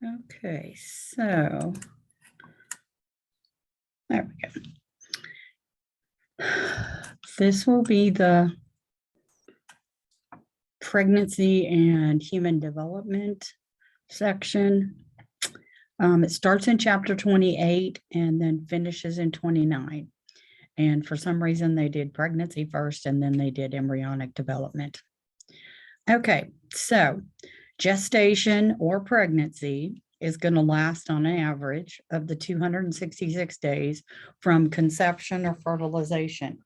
Okay, so there we go. This will be the pregnancy and human development section. It starts in chapter 28 and then finishes in 29. And for some reason, they did pregnancy first and then they did embryonic development. Okay, so gestation or pregnancy is going to last on an average of the 266 days from conception or fertilization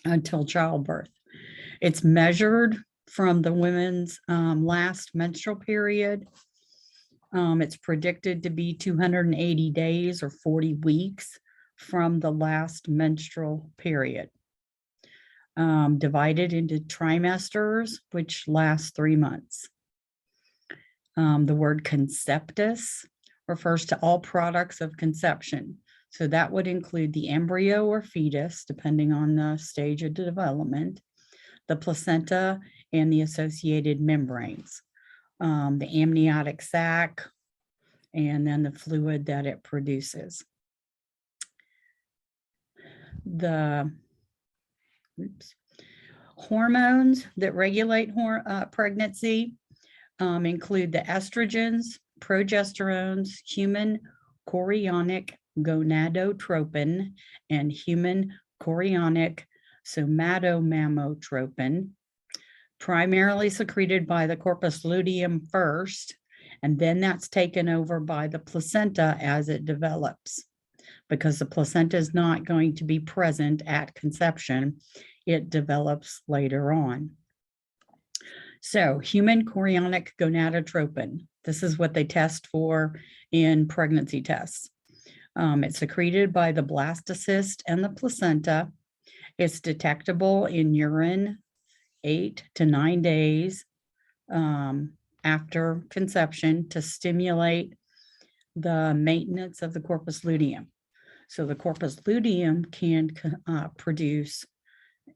until childbirth. It's measured from the women's last menstrual period. It's predicted to be 280 days or 40 weeks from the last menstrual period, divided into trimesters, which last 3 months. The word conceptus refers to all products of conception. So that would include the embryo or fetus, depending on the stage of development, the placenta, and the associated membranes, the amniotic sac, and then the fluid that it produces. The hormones that regulate pregnancy include the estrogens, progesterones, human chorionic gonadotropin, and human chorionic somatomammotropin, primarily secreted by the corpus luteum first, and then that's taken over by the placenta as it develops. Because the placenta is not going to be present at conception, it develops later on. So human chorionic gonadotropin, this is what they test for in pregnancy tests. It's secreted by the blastocyst and the placenta. It's detectable in urine 8 to 9 days after conception to stimulate the maintenance of the corpus luteum. So the corpus luteum can produce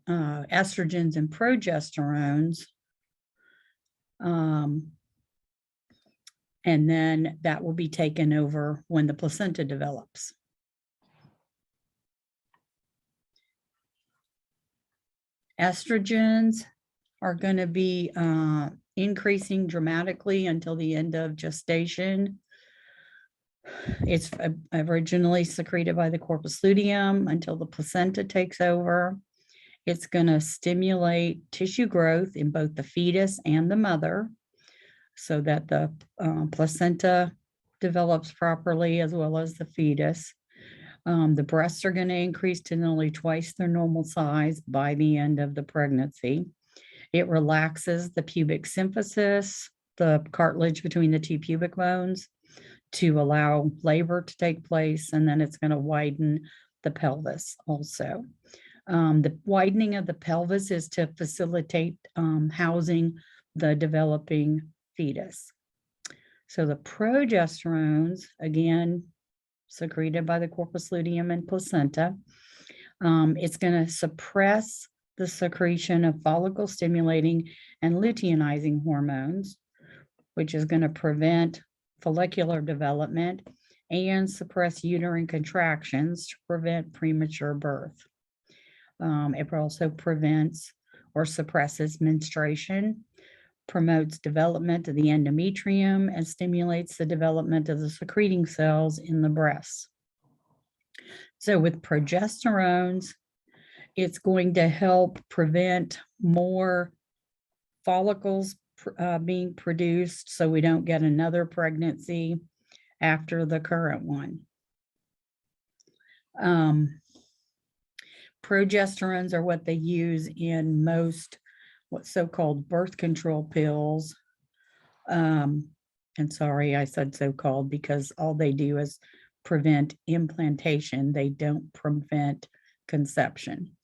estrogens and progesterones, and then that will be taken over when the placenta develops. Estrogens are going to be increasing dramatically until the end of gestation. It's originally secreted by the corpus luteum until the placenta takes over. It's going to stimulate tissue growth in both the fetus and the mother so that the placenta develops properly as well as the fetus. The breasts are going to increase to nearly twice their normal size by the end of the pregnancy. It relaxes the pubic symphysis, the cartilage between the two pubic bones, to allow labor to take place, and then it's going to widen the pelvis also. The widening of the pelvis is to facilitate housing the developing fetus. So the progesterones, again, secreted by the corpus luteum and placenta, it's going to suppress the secretion of follicle stimulating and luteinizing hormones, which is going to prevent follicular development and suppress uterine contractions to prevent premature birth. It also prevents or suppresses menstruation, promotes development of the endometrium, and stimulates the development of the secreting cells in the breasts. So with progesterones, it's going to help prevent more follicles being produced so we don't get another pregnancy after the current one. Progesterones are what they use in most what's so-called birth control pills. And sorry, I said so-called because all they do is prevent implantation. They don't prevent conception.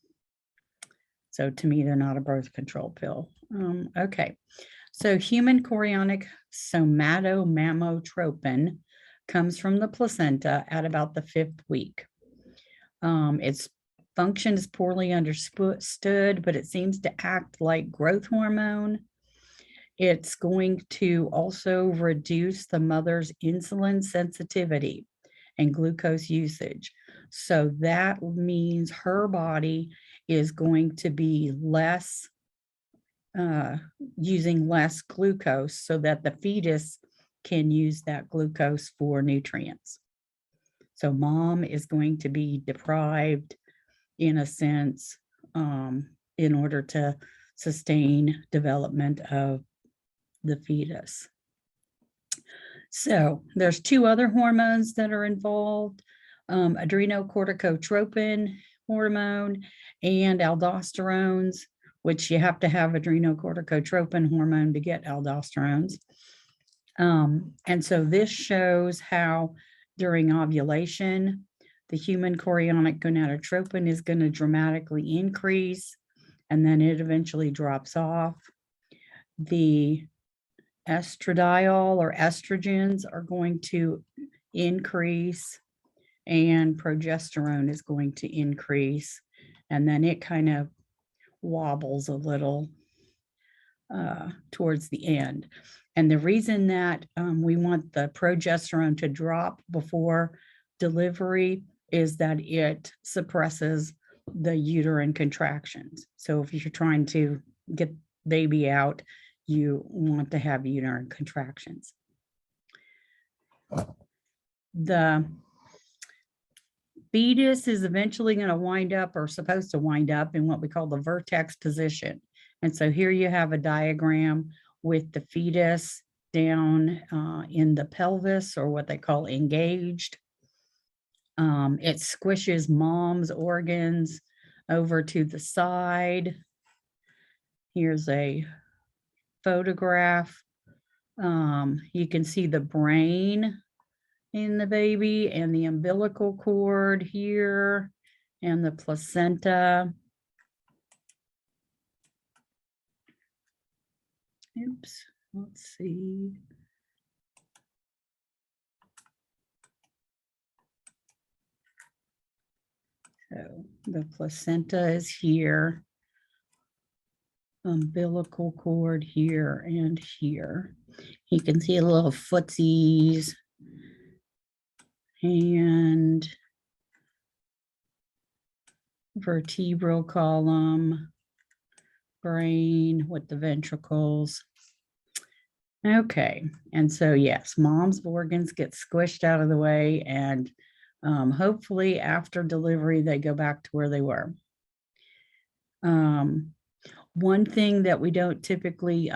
So to me, they're not a birth control pill. Okay, so human chorionic somatomammotropin comes from the placenta at about the 5th week. Its function is poorly understood, but it seems to act like growth hormone. It's going to also reduce the mother's insulin sensitivity and glucose usage. So that means her body is going to be less using less glucose so that the fetus can use that glucose for nutrients. So mom is going to be deprived in a sense in order to sustain development of the fetus. So there's two other hormones that are involved, adrenocorticotropin hormone and aldosterones, which you have to have adrenocorticotropin hormone to get aldosterones. And so this shows how during ovulation, the human chorionic gonadotropin is going to dramatically increase, and then it eventually drops off. The estradiol or estrogens are going to increase, and progesterone is going to increase, and then it kind of wobbles a little towards the end. And the reason that we want the progesterone to drop before delivery is that it suppresses the uterine contractions. So if you're trying to get baby out, you want to have uterine contractions. The fetus is eventually going to wind up, or supposed to wind up, in what we call the vertex position. And so here you have a diagram with the fetus down in the pelvis, or what they call engaged. It squishes mom's organs over to the side. Here's a photograph. You can see the brain in the baby and the umbilical cord here and the placenta. Oops, let's see. So the placenta is here, umbilical cord here and here. You can see a little footsies and vertebral column, brain with the ventricles. Okay, and so yes, mom's organs get squished out of the way, and hopefully after delivery, they go back to where they were. One thing that we don't typically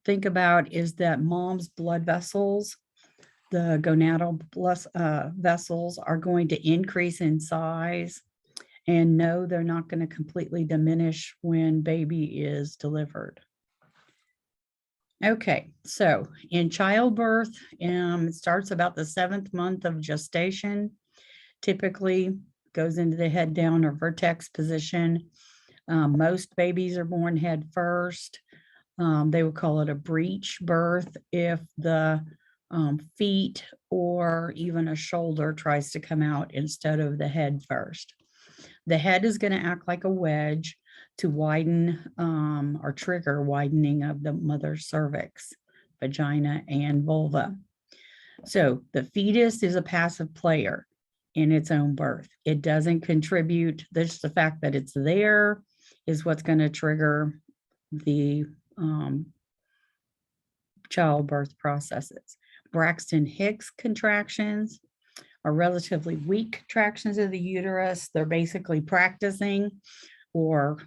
think about is that mom's blood vessels, the gonadal vessels, are going to increase in size. And no, they're not going to completely diminish when baby is delivered. Okay, so in childbirth, it starts about the 7th month of gestation. Typically goes into the head down or vertex position. Most babies are born head first. They would call it a breech birth if the feet or even a shoulder tries to come out instead of the head first. The head is going to act like a wedge to widen or trigger widening of the mother's cervix, vagina, and vulva. So the fetus is a passive player in its own birth. It doesn't contribute. Just the fact that it's there is what's going to trigger the childbirth processes. Braxton Hicks contractions are relatively weak contractions of the uterus. They're basically practicing or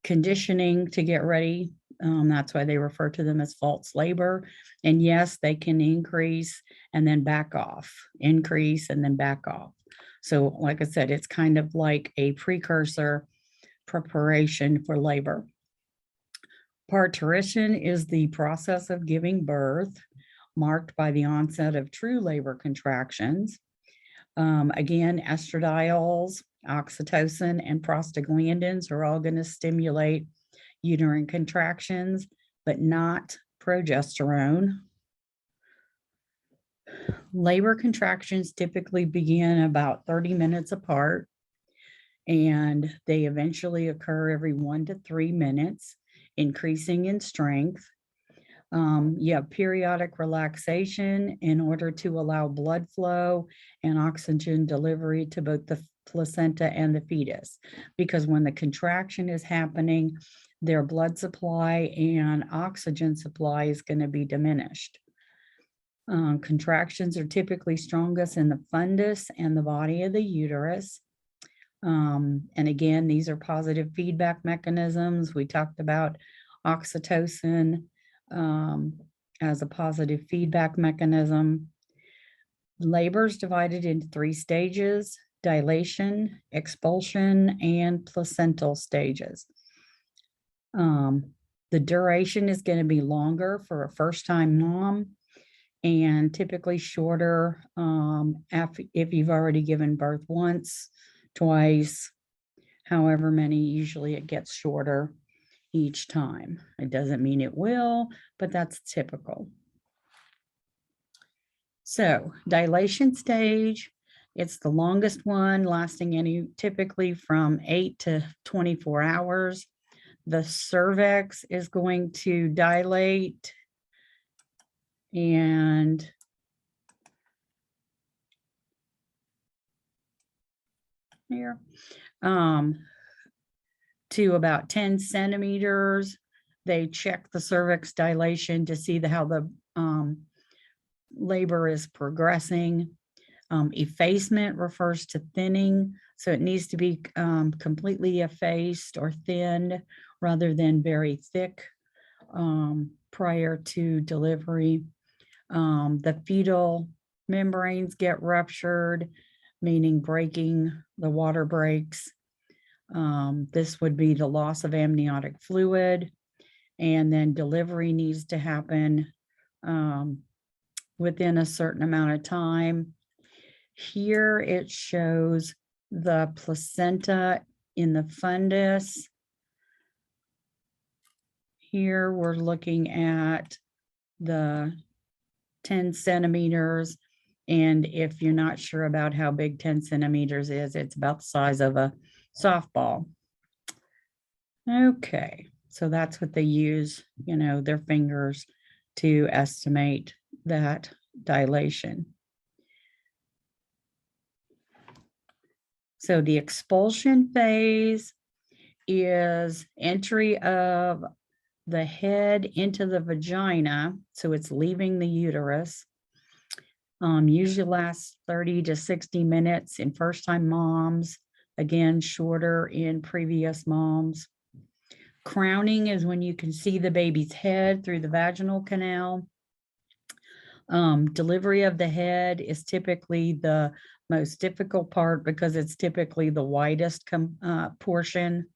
conditioning to get ready. That's why they refer to them as false labor. And yes, they can increase and then back off, increase and then back off. So like I said, it's kind of like a precursor preparation for labor. Parturition is the process of giving birth, marked by the onset of true labor contractions. Again, estradiols, oxytocin, and prostaglandins are all going to stimulate uterine contractions, but not progesterone. Labor contractions typically begin about 30 minutes apart, and they eventually occur every 1 to 3 minutes. increasing in strength. You have periodic relaxation in order to allow blood flow and oxygen delivery to both the placenta and the fetus. Because when the contraction is happening, their blood supply and oxygen supply is going to be diminished. Contractions are typically strongest in the fundus and the body of the uterus. And again, these are positive feedback mechanisms. We talked about oxytocin as a positive feedback mechanism. Labor is divided into 3 stages: dilation, expulsion, and placental stages. The duration is going to be longer for a first-time mom, and typically shorter if you've already given birth once, twice, however many. Usually it gets shorter each time. It doesn't mean it will, but that's typical. So dilation stage, it's the longest one, lasting typically from 8 to 24 hours. The cervix is going to dilate and here to about 10 centimeters. They check the cervix dilation to see how the labor is progressing. Effacement refers to thinning, so it needs to be completely effaced or thinned rather than very thick prior to delivery. The fetal membranes get ruptured, meaning breaking, the water breaks. This would be the loss of amniotic fluid, and then delivery needs to happen within a certain amount of time. Here it shows the placenta in the fundus. Here we're looking at the 10 centimeters. And if you're not sure about how big 10 centimeters is, it's about the size of a softball. Okay, so that's what they use, their fingers to estimate that dilation. So the expulsion phase is entry of the head into the vagina. So it's leaving the uterus. Usually lasts 30 to 60 minutes in first-time moms. Again, shorter in previous moms. Crowning is when you can see the baby's head through the vaginal canal. Delivery of the head is typically the most difficult part because it's typically the widest portion.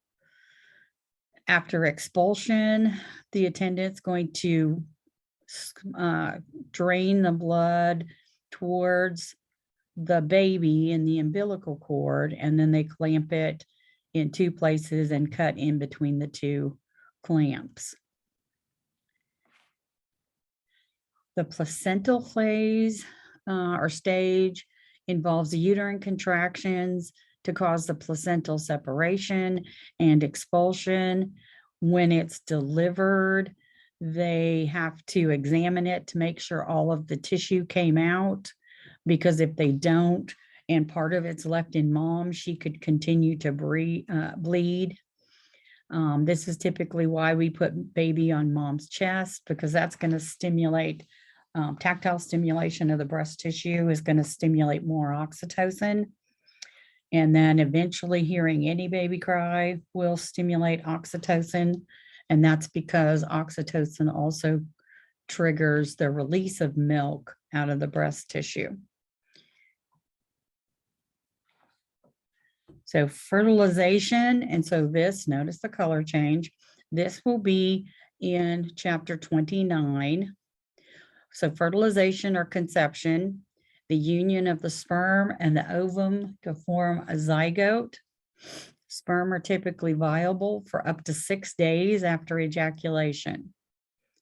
After expulsion, the attendant's going to drain the blood towards the baby in the umbilical cord, and then they clamp it in 2 places and cut in between the 2 clamps. The placental phase or stage involves the uterine contractions to cause the placental separation and expulsion. When it's delivered, they have to examine it to make sure all of the tissue came out, because if they don't, and part of it's left in mom, she could continue to bleed. This is typically why we put baby on mom's chest, because that's going to stimulate tactile stimulation of the breast tissue is going to stimulate more oxytocin. And then eventually hearing any baby cry will stimulate oxytocin. And that's because oxytocin also triggers the release of milk out of the breast tissue. So fertilization, and so this, notice the color change. This will be in chapter 29. So fertilization or conception, the union of the sperm and the ovum to form a zygote. Sperm are typically viable for up to 6 days after ejaculation.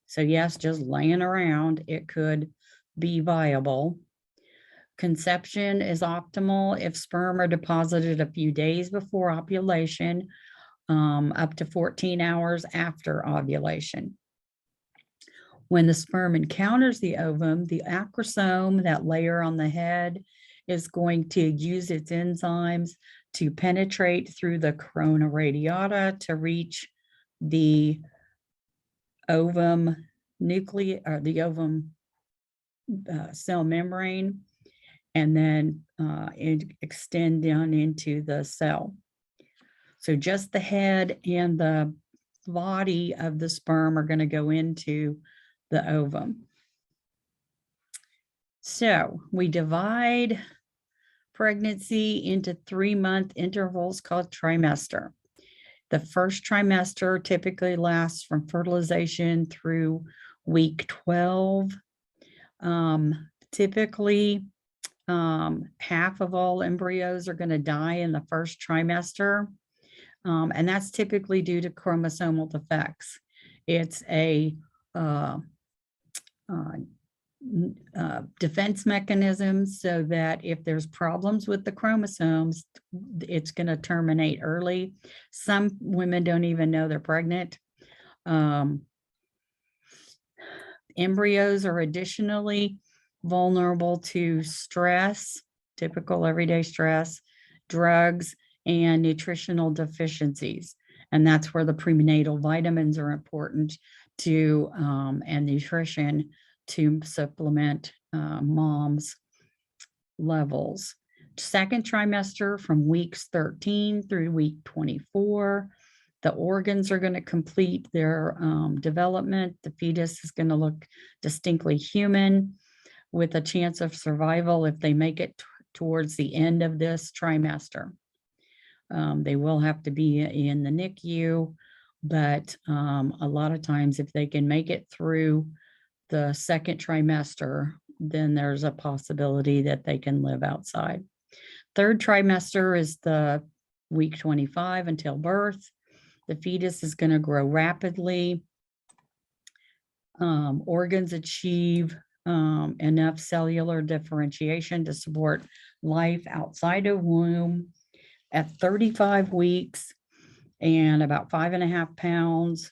So yes, just laying around, it could be viable. Conception is optimal if sperm are deposited a few days before ovulation, up to 14 hours after ovulation. When the sperm encounters the ovum, the acrosome, that layer on the head, is going to use its enzymes to penetrate through the corona radiata to reach the ovum nucleus, or the ovum cell membrane, and then extend down into the cell. So just the head and the body of the sperm are going to go into the ovum. So we divide pregnancy into 3-month intervals called trimester. The first trimester typically lasts from fertilization through week 12. Typically, half of all embryos are going to die in the first trimester. And that's typically due to chromosomal defects. It's a defense mechanism so that if there's problems with the chromosomes, it's going to terminate early. Some women don't even know they're pregnant. Embryos are additionally vulnerable to stress, typical everyday stress, drugs, and nutritional deficiencies. And that's where the prenatal vitamins are important to, and nutrition to supplement mom's levels. Second trimester from weeks 13 through week 24, the organs are going to complete their development. The fetus is going to look distinctly human with a chance of survival if they make it towards the end of this trimester. They will have to be in the NICU, but a lot of times if they can make it through the second trimester, then there's a possibility that they can live outside. Third trimester is the week 25 until birth. The fetus is going to grow rapidly. Organs achieve enough cellular differentiation to support life outside of womb. At 35 weeks and about 5.5 pounds,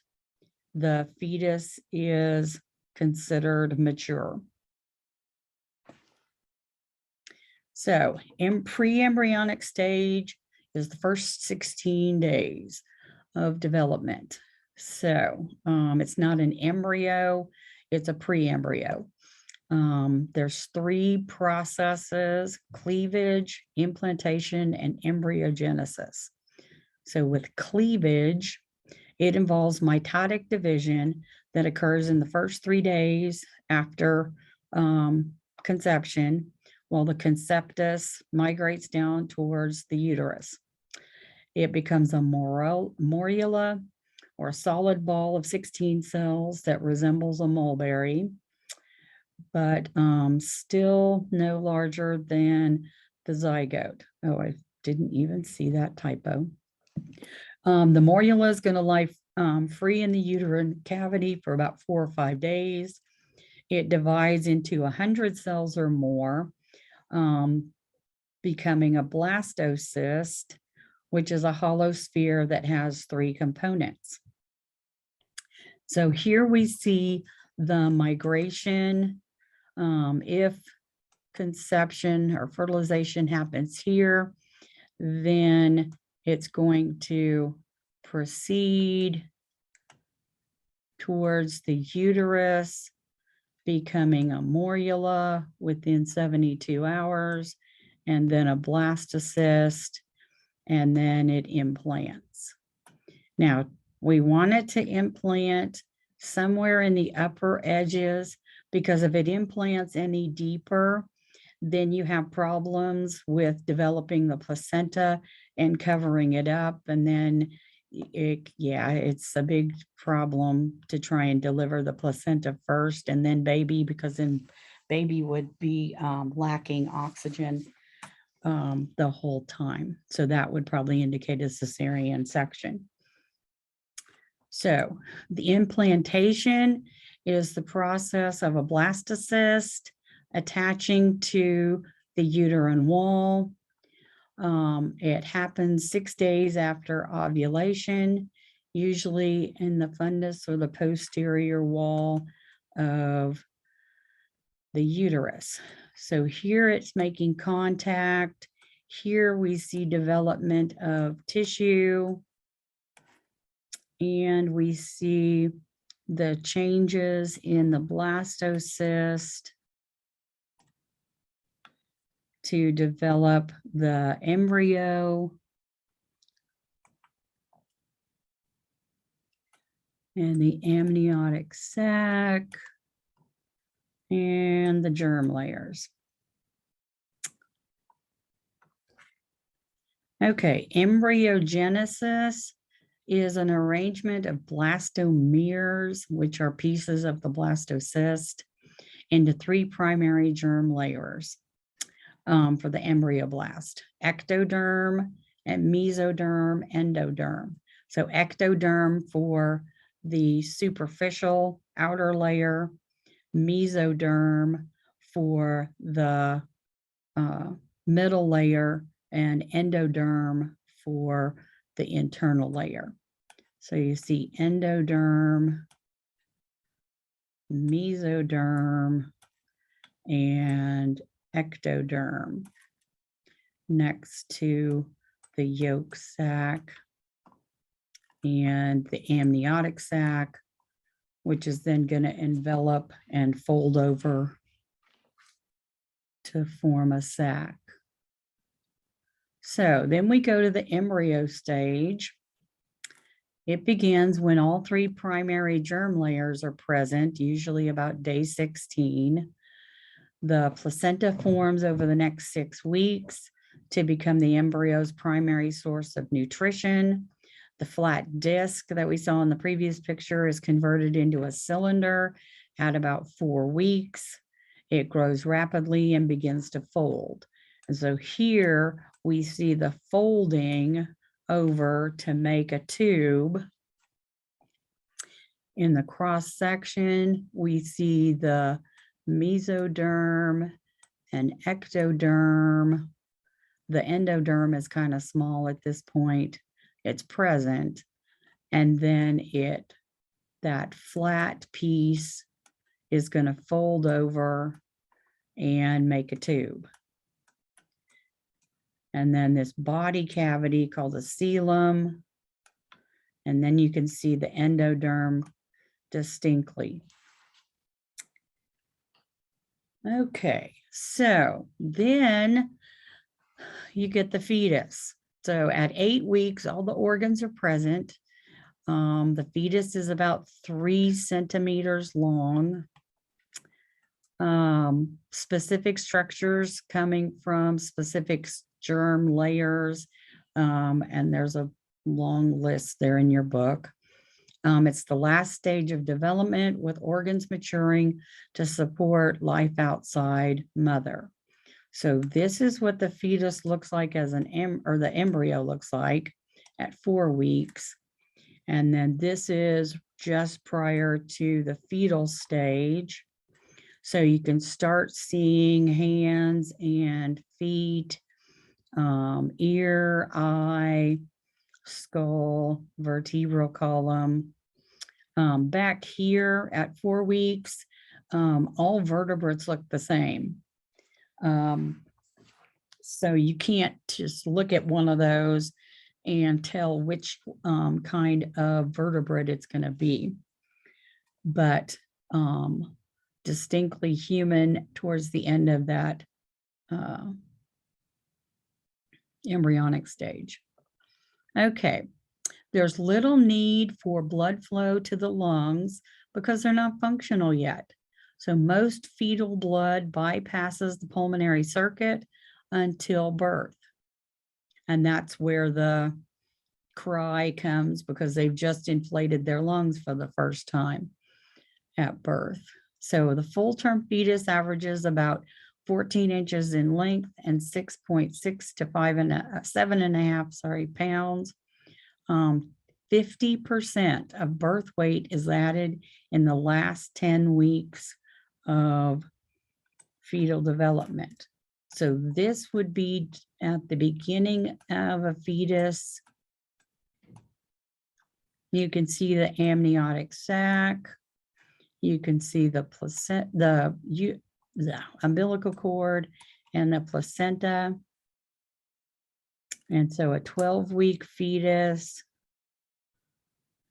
the fetus is considered mature. So in pre-embryonic stage is the first 16 days of development. So it's not an embryo, it's a pre-embryo. There's 3 processes: cleavage, implantation, and embryogenesis. So with cleavage, it involves mitotic division that occurs in the first 3 days after conception, while the conceptus migrates down towards the uterus. It becomes a morula, or a solid ball of 16 cells that resembles a mulberry, but still no larger than the zygote. Oh, I didn't even see that typo. The morula is going to lie free in the uterine cavity for about 4 or 5 days. It divides into 100 cells or more, becoming a blastocyst, which is a hollow sphere that has 3 components. So here we see the migration. If conception or fertilization happens here, then it's going to proceed towards the uterus, becoming a morula within 72 hours, and then a blastocyst, and then it implants. Now, we want it to implant somewhere in the upper edges, because if it implants any deeper, then you have problems with developing the placenta and covering it up. And then it's a big problem to try and deliver the placenta first and then baby, because then baby would be lacking oxygen the whole time. So that would probably indicate a cesarean section. So the implantation is the process of a blastocyst attaching to the uterine wall. It happens 6 days after ovulation, usually in the fundus or the posterior wall of the uterus. So here it's making contact. Here we see development of tissue, and we see the changes in the blastocyst to develop the embryo. And the amniotic sac and the germ layers. Okay, embryogenesis is an arrangement of blastomeres, which are pieces of the blastocyst, into 3 primary germ layers for the embryoblast: ectoderm and mesoderm, endoderm. So ectoderm for the superficial outer layer, mesoderm for the middle layer, and endoderm for the internal layer. So you see endoderm, mesoderm, and ectoderm next to the yolk sac and the amniotic sac, which is then going to envelop and fold over to form a sac. So then we go to the embryo stage. It begins when all 3 primary germ layers are present, usually about day 16. The placenta forms over the next 6 weeks to become the embryo's primary source of nutrition. The flat disc that we saw in the previous picture is converted into a cylinder at about 4 weeks. It grows rapidly and begins to fold. And so here we see the folding over to make a tube. In the cross section, we see the mesoderm and ectoderm. The endoderm is kind of small at this point. It's present. And then that flat piece is going to fold over and make a tube. And then this body cavity called the coelom. And then you can see the endoderm distinctly. Okay, so then you get the fetus. So at 8 weeks, all the organs are present. The fetus is about 3 centimeters long. Specific structures coming from specific germ layers, and there's a long list there in your book. It's the last stage of development with organs maturing to support life outside mother. So this is what the fetus looks like as the embryo looks like at 4 weeks. And then this is just prior to the fetal stage. So you can start seeing hands and feet, ear, eye, skull, vertebral column. Back here at 4 weeks, all vertebrates look the same. So you can't just look at one of those and tell which kind of vertebrate it's going to be. But distinctly human towards the end of that embryonic stage. Okay, there's little need for blood flow to the lungs because they're not functional yet. So most fetal blood bypasses the pulmonary circuit until birth. And that's where the cry comes, because they've just inflated their lungs for the first time at birth. So the full-term fetus averages about 14 inches in length and 6.6 to 7.5 pounds. 50% of birth weight is added in the last 10 weeks of fetal development. So this would be at the beginning of a fetus. You can see the amniotic sac. You can see the placenta, the umbilical cord and the placenta. And so a 12-week fetus,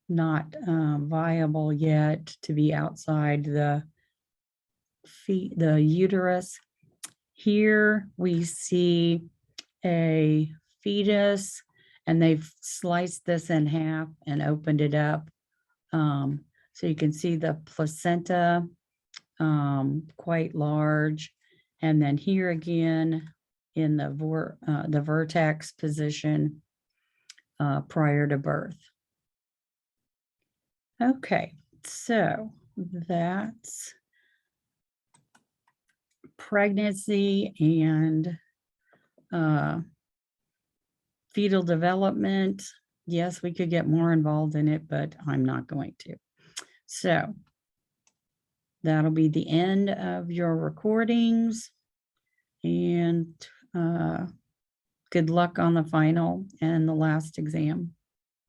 not viable yet to be outside the uterus. Here we see a fetus, and they've sliced this in half and opened it up. So you can see the placenta, quite large. And then here again in the vertex position prior to birth. Okay, so that's pregnancy and fetal development. Yes, we could get more involved in it, but I'm not going to. So that'll be the end of your recordings, and good luck on the final and the last exam.